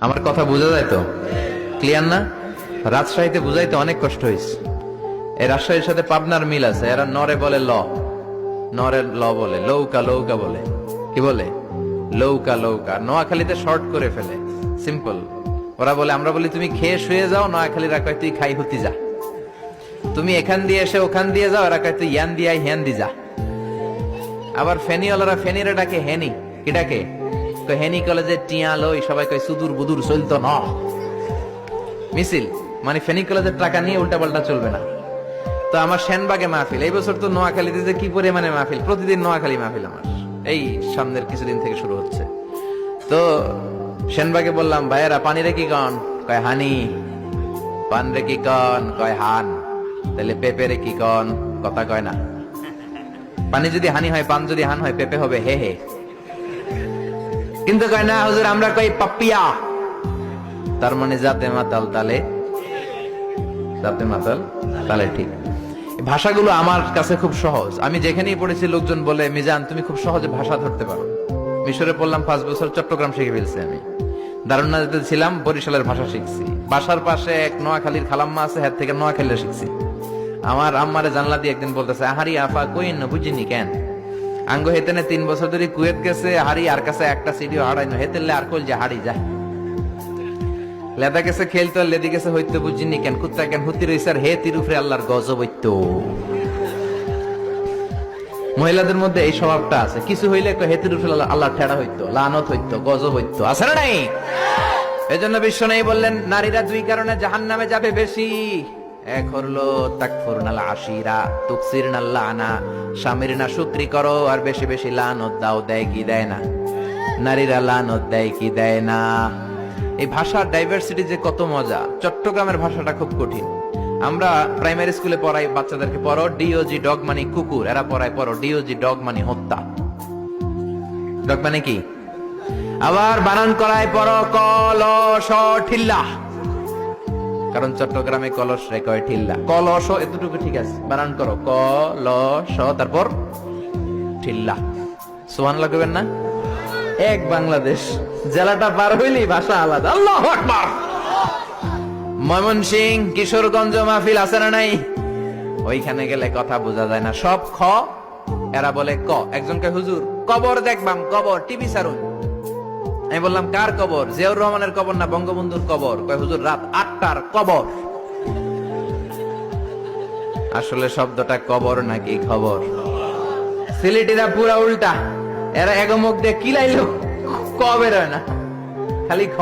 আমার কথা বোঝা যায় তো? ক্লিয়ার না? রাজশাহীতে বুঝাইতে অনেক কষ্ট হয়েছে। এই রাজশাহীর সাথে পাবনার মিল আছে। এরা নরে বলে ল, নরে ল বলে, লৌকা লৌকা বলে। কি বলে? লৌকা লৌকা। নোয়াখালীতে শর্ট করে ফেলে, সিম্পল। ওরা বলে, আমরা বলি তুমি খেয়ে শুয়ে যাও, নোয়াখালীরা কয় তুই খাই হতি যা। তুমি এখান দিয়ে এসে ওখান দিয়ে যাও, এরা কয় তুই ইয়ান দিয়ে হ্যান দি যা। আবার ফেনিওয়ালারা ফেনিরে ডাকে হেনি। কি ডাকে? হেনি কলেজে টিয়া লই, সবাই কয় সুদূর বুদুর চলতো না মিছিল, মানে ফেনী কলেজের টাকা নিয়ে উল্টা পাল্টা চলবে না। তো আমার সেনবাগে মাহফিল, এই বছর তো নোয়াখালীতে যে কি পরিমাণে মাহফিল, প্রতিদিন নোয়াখালী মাহফিল আমার এই সামনের কিছুদিন থেকে শুরু হচ্ছে। তো সেনবাগে বললাম, ভাইয়েরা পানি রে কি কন? কয় হানি। পান রে কি কন? কয় হান। তাহলে পেঁপে রে কি কন? কথা কয় না। পানি যদি হানি হয়, পান যদি হান হয়, পেঁপে হবে হে হে। কিন্তু কয় না হুজুর, আমরা কই পাপ্পিয়া। তার মানে যাতে মাতাল তালে, যাতে মাতাল তালে ঠিক। ভাষাগুলো আমার কাছে খুব সহজ। আমি যেখানেই পড়েছি লোকজন বলে, মিজান তুমি খুব সহজে ভাষা ধরতে পারো। মিশরে পড়লাম 5 বছর, চট্টগ্রাম শিখে ফেলছি আমি। দারুন্নাতে ছিলাম, বরিশালের ভাষা শিখছি। বাসার পাশে এক নোয়াখালীর খালাম্মা আছে, হাত থেকে নোয়াখালীরা শিখছি। আমার আম্মারে জানলা দিয়ে একদিন বলতেছে, আহারি আফা কইন না বুঝিনি কেন আঙ্গ হেতেনে 3 বছর ধরে কুয়েত গেছে, হারি আর কাছে একটা সিডিও হারাইনো হেতেলে আর কইল যে হারি যায়। লেদা গেছে খেলতো, লেদি গেছে হইতে বুঝিনি কেন কুত্তা কেন হুতি রইছে আর হে তিরুফরে আল্লাহর গজব হইতো। মহিলাদের মধ্যে এই স্বভাবটা আছে, কিছু হইলে হে তিরুফরে আল্লাহ ঠেড়া হইতো, লানত হইতো, গজব হইতো, আছে না নাই? এজন্য বিশ্ব নেই বললেন, নারীরা 2 কারণে জাহান্নামে যাবে বেশি। এক হলো তাকফুরনাল আশিরা তুকসিরনাল লানা, স্বামীর না শুকরি করো আর বেশি বেশি লানত দাও। দেয় কি দেয় না? নারীরা লানত দেয় কি দেয় না? এই ভাষার ডাইভার্সিটি যে কত মজা। চট্টগ্রামের ভাষাটা খুব কঠিন। আমরা প্রাইমারি স্কুলে পড়াই বাচ্চাদেরকে, পড়ো ডিওজি ডগ মানে কুকুর, এরা পড়ায় পড়ো ডিওজি ডগ মানে হত্যা। ডগ মানে কি? আবার বানান করায় পড়ো কলস ঠিল্লা, কারণ চট্টগ্রামে কলস রে কয় ঠিল্লা। কলস এতটুকু ঠিক আছে, বানান করো কলস, তারপর ঠিল্লা। সুবহানাল্লাহ কইবেন না? এক বাংলাদেশ, জেলাটা পার হইলি ভাষা আলাদা। আল্লাহু আকবার। ময়মনসিংহ কিশোরগঞ্জ মাহফিল আছে না নাই? ওইখানে গেলে কথা বোঝা যায় না, সব খ, এরা বলে ক। একজনকে হুজুর কবর দেখবাম, কবর টিভি সারুন। আমি বললাম কার কবর? জিয়াউর রহমানের কবর না বঙ্গবন্ধুর কবর? কয় হুজুর রাত 8টার কবর। আসলে শব্দটা কবর নাকি খবর? সিলেটিরা পুরা উল্টা, এরা এগো মুখ দিয়ে কিলাইলো ক বের হয় না, খালি খ।